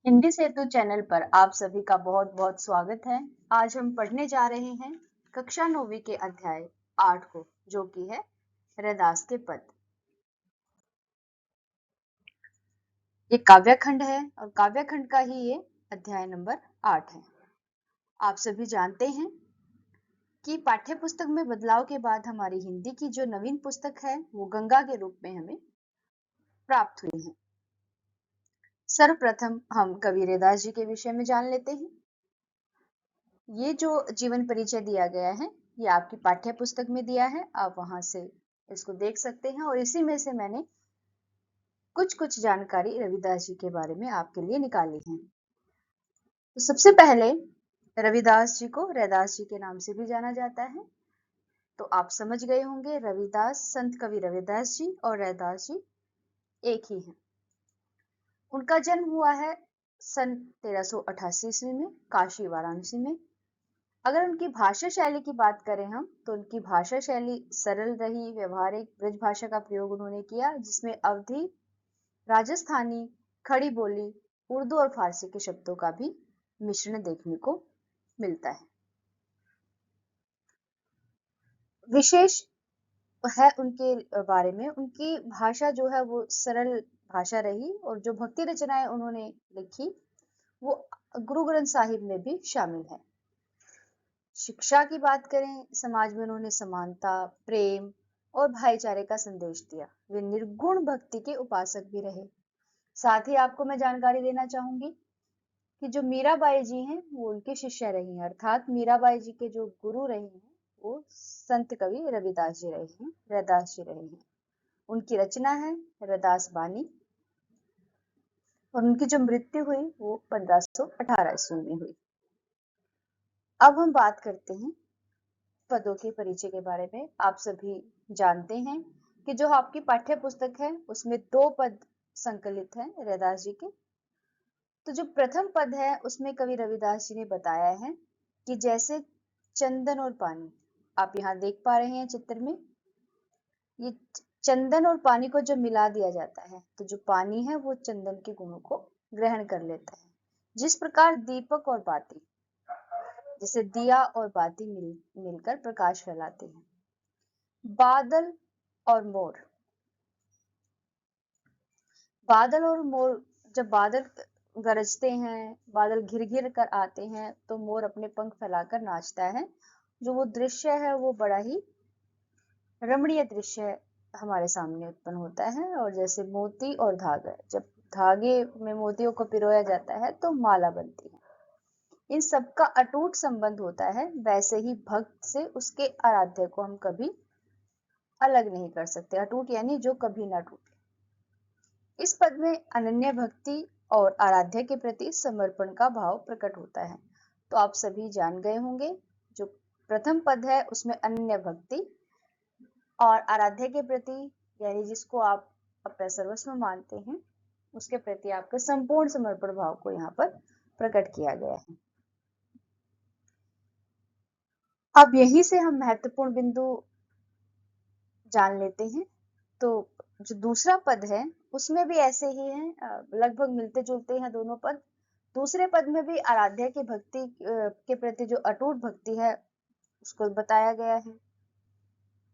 हिंदी सेतु channel पर आप सभी का बहुत बहुत स्वागत है। आज हम पढ़ने जा रहे हैं कक्षा 9वीं के अध्याय 8 को, जो कि है रैदास के पद। ये काव्यखंड है और काव्यखंड का ही ये अध्याय नंबर 8 है। आप सभी जानते हैं कि पाठ्य पुस्तक में बदलाव के बाद हमारी हिंदी की जो नवीन पुस्तक है वो गंगा के रूप में हमें प्राप्त हुई है। सर्वप्रथम हम कवि रैदास जी के विषय में जान लेते हैं। ये जो जीवन परिचय दिया गया है ये आपकी पाठ्य पुस्तक में दिया है, आप वहां से इसको देख सकते हैं और इसी में से मैंने कुछ जानकारी रविदास जी के बारे में आपके लिए निकाली है। तो सबसे पहले रविदास जी को रैदास जी के नाम से भी जाना जाता है। तो आप समझ गए होंगे रविदास, संत कवि रविदास जी और रैदास जी एक ही हैं। उनका जन्म हुआ है सन 1388 ईस्वी में काशी वाराणसी में। अगर उनकी भाषा शैली की बात करें हम तो उनकी भाषा शैली सरल रही, व्यवहारिक ब्रज भाषा का प्रयोग उन्होंने किया, जिसमें अवधी, राजस्थानी, खड़ी बोली, उर्दू और फारसी के शब्दों का भी मिश्रण देखने को मिलता है। विशेष है उनके बारे में, उनकी भाषा जो है वो सरल भाषा रही और जो भक्ति रचनाएं उन्होंने लिखी वो गुरु ग्रंथ साहिब में भी शामिल है। शिक्षा की बात करें, समाज में उन्होंने समानता, प्रेम और भाईचारे का संदेश दिया। वे निर्गुण भक्ति के उपासक भी रहे। साथ ही आपको मैं जानकारी देना चाहूंगी कि जो मीराबाई जी हैं वो उनके शिष्य रही हैं, अर्थात मीराबाई जी के जो गुरु रहे हैं वो संत कवि रविदास जी रहे हैं, रैदास जी रहे हैं। उनकी रचना है रैदास बानी और उनकी जो मृत्यु हुई वो 1518 ईस्वी में हुई। अब हम बात करते हैं पदों के परिचय के बारे में। आप सभी जानते हैं कि जो आपकी पाठ्य पुस्तक है उसमें 2 पद संकलित हैं रैदास जी के। तो जो प्रथम पद है उसमें कवि रविदास जी ने बताया है कि जैसे चंदन और पानी, आप यहाँ देख पा रहे हैं चित्र में, ये चंदन और पानी को जब मिला दिया जाता है तो जो पानी है वो चंदन के गुणों को ग्रहण कर लेता है। जिस प्रकार दीपक और बाती, जैसे दिया और बाती मिलकर प्रकाश फैलाते हैं। बादल और मोर, बादल और मोर, जब बादल गरजते हैं, बादल घिर घिर कर आते हैं तो मोर अपने पंख फैलाकर नाचता है। जो वो दृश्य है वो बड़ा ही रमणीय दृश्य हमारे सामने उत्पन्न होता है। और जैसे मोती और धागा, जब धागे में मोतियों को पिरोया जाता है तो माला बनती है। इन सबका अटूट संबंध होता है, वैसे ही भक्त से उसके आराध्य को हम कभी अलग नहीं कर सकते। अटूट यानी जो कभी ना टूटे। इस पद में अनन्य भक्ति और आराध्य के प्रति समर्पण का भाव प्रकट होता है। तो आप सभी जान गए होंगे जो प्रथम पद है उसमें अनन्य भक्ति और आराध्य के प्रति, यानी जिसको आप अपना सर्वस्व मानते हैं, उसके प्रति आपके संपूर्ण समर्पण भाव को यहाँ पर प्रकट किया गया है। अब यहीं से हम महत्वपूर्ण बिंदु जान लेते हैं। तो जो दूसरा पद है उसमें भी ऐसे ही है, लगभग मिलते जुलते हैं दोनों पद। दूसरे पद में भी आराध्या की भक्ति के प्रति जो अटूट भक्ति है उसको बताया गया है।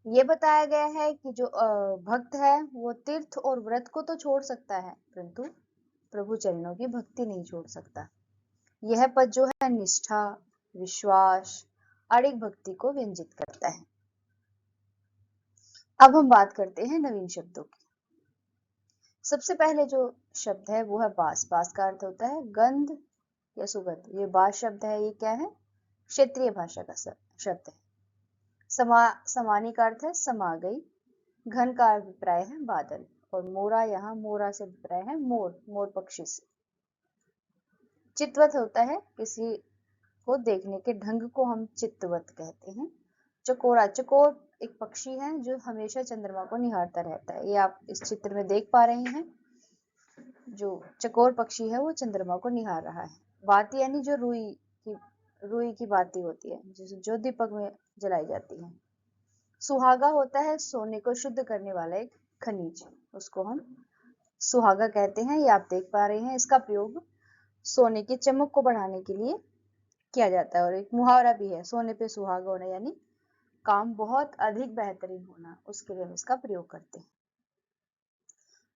ये बताया गया है कि जो भक्त है वो तीर्थ और व्रत को तो छोड़ सकता है परंतु प्रभु चरणों की भक्ति नहीं छोड़ सकता। यह पद जो है निष्ठा, विश्वास, अड़िग भक्ति को व्यंजित करता है। अब हम बात करते हैं नवीन शब्दों की। सबसे पहले जो शब्द है वो है बास। बास का अर्थ होता है गंध या सुगंध। ये बास शब्द है, ये क्या है? क्षेत्रीय भाषा का शब्द है। समानी का अर्थ है समा गई। घन का अभिप्राय है बादल और मोरा, यहाँ मोरा से अभिप्राय है मोर, मोर पक्षी से। चित्तवत होता है किसी को देखने के ढंग को हम चित्तवत कहते हैं। चकोरा, चकोर एक पक्षी है जो हमेशा चंद्रमा को निहारता रहता है। ये आप इस चित्र में देख पा रहे हैं, जो चकोर पक्षी है वो चंद्रमा को निहार रहा है। बाती यानी जो रुई की बाती होती है जो दीपक में जलाई जाती है। सुहागा होता है सोने को शुद्ध करने वाला एक खनिज, उसको हम सुहागा कहते हैं। ये आप देख पा रहे हैं, इसका प्रयोग सोने की चमक को बढ़ाने के लिए किया जाता है। और एक मुहावरा भी है, सोने पे सुहागा होना, यानी काम बहुत अधिक बेहतरीन होना, उसके लिए हम इसका प्रयोग करते हैं।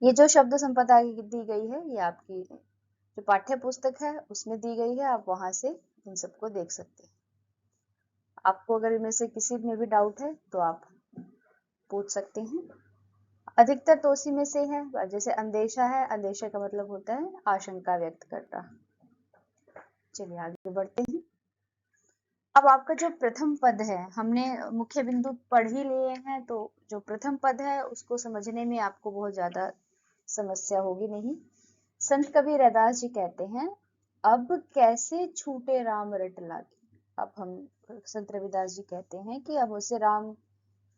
ये जो शब्द संपदा दी गई है, ये आपकी जो पाठ्य पुस्तक है उसमें दी गई है, आप वहां से इन सबको देख सकते हैं। आपको अगर इनमें से किसी में भी डाउट है तो आप पूछ सकते हैं। अधिकतर तो उसी में से है, जैसे अंदेशा है, अंदेशा का मतलब होता है आशंका व्यक्त करना। चलिए आगे बढ़ते हैं। अब आपका जो प्रथम पद है, हमने मुख्य बिंदु पढ़ ही लिए हैं, तो जो प्रथम पद है उसको समझने में आपको बहुत ज्यादा समस्या होगी नहीं। संत कबीर रैदास जी कहते हैं, अब कैसे छूटे राम रट लागे। अब हम संत रविदास जी कहते हैं कि अब उसे राम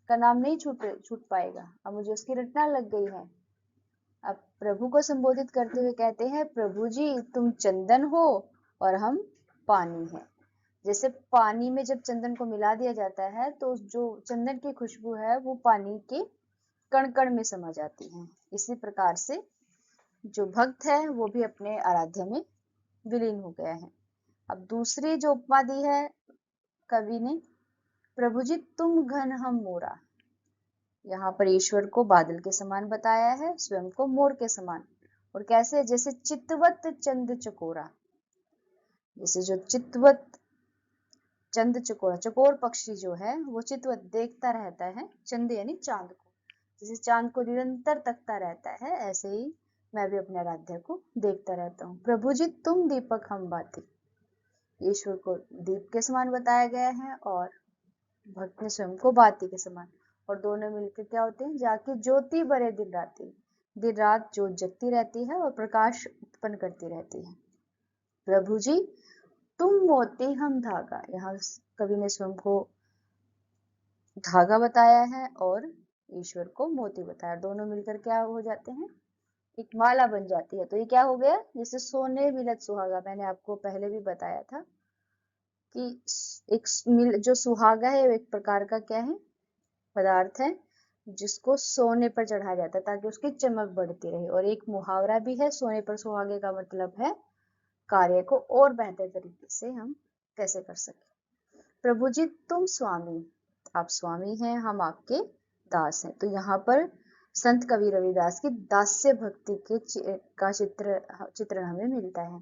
का नाम नहीं छूट पाएगा, अब मुझे उसकी रटना लग गई है। अब प्रभु को संबोधित करते हुए कहते हैं, प्रभु जी तुम चंदन हो और हम पानी हैं। जैसे पानी में जब चंदन को मिला दिया जाता है तो जो चंदन की खुशबू है वो पानी के कण कण में समा जाती है। इसी प्रकार से जो भक्त है वो भी अपने आराध्य में विलीन हो गया है। अब दूसरी जो उपमा दी है कवि ने, प्रभु जी तुम घन हम मोरा, यहाँ पर ईश्वर को बादल के समान बताया है, स्वयं को मोर के समान। और कैसे, जैसे चितवत चंद चकोरा, जैसे जो चितवत चंद चकोरा, चकोर पक्षी जो है वो चितवत देखता रहता है चंद यानी चांद को, जैसे चांद को निरंतर तकता रहता है, ऐसे ही मैं भी अपने आराध्य को देखता रहता हूँ। प्रभु जी तुम दीपक हम बाती, ईश्वर को दीप के समान बताया गया है और भक्त ने स्वयं को बाती के समान। और दोनों मिलकर क्या होते हैं, जाके ज्योति बरे दिन राती, दिन रात ज्योत जगती रहती है और प्रकाश उत्पन्न करती रहती है। प्रभु जी तुम मोती हम धागा, यहाँ कवि ने स्वयं को धागा बताया है और ईश्वर को मोती बताया, दोनों मिलकर क्या हो जाते हैं, एक माला बन जाती है। तो ये क्या हो गया, जैसे सोने मिलत सुहागा, मैंने आपको पहले भी बताया था कि एक जो सुहागा है एक प्रकार का क्या है, पदार्थ है जिसको सोने पर चढ़ाया जाता है ताकि उसकी चमक बढ़ती रहे। और एक मुहावरा भी है, सोने पर सुहागे का मतलब है कार्य को और बेहतर तरीके से हम कैसे कर सके। प्रभु जी तुम स्वामी, आप स्वामी हैं, हम आपके दास हैं। तो यहाँ पर संत कवि रविदास की दास्य भक्ति का चित्रण हमें मिलता है।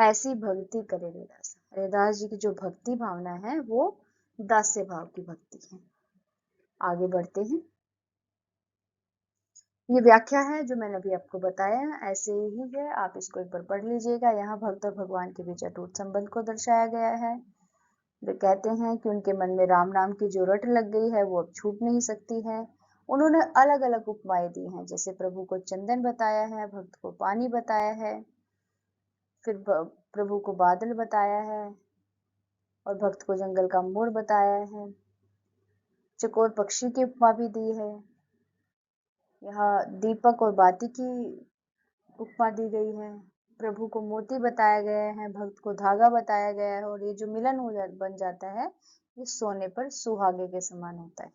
ऐसी भक्ति करे रविदास, रविदास जी की जो भक्ति भावना है वो दास्य भाव की भक्ति है। आगे बढ़ते हैं। ये व्याख्या है जो मैंने अभी आपको बताया, ऐसे ही है, आप इसको एक बार पढ़ लीजिएगा। यहाँ भक्त और भगवान के बीच अटूट संबंध को दर्शाया गया है। वे कहते हैं कि उनके मन में राम नाम की जो रट लग गई है वो अब छूट नहीं सकती है। उन्होंने अलग अलग उपमाएं दी हैं, जैसे प्रभु को चंदन बताया है, भक्त को पानी बताया है, फिर प्रभु को बादल बताया है और भक्त को जंगल का मोर बताया है। चकोर पक्षी की उपमा भी दी है। यहाँ दीपक और बाती की उपमा दी गई है। प्रभु को मोती बताया गया है, भक्त को धागा बताया गया है और ये जो मिलन बन जाता है ये सोने पर सुहागे के समान होता है।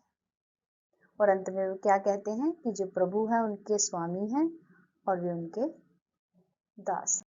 और अंत में वो क्या कहते हैं कि जो प्रभु हैं उनके स्वामी हैं और वे उनके दास।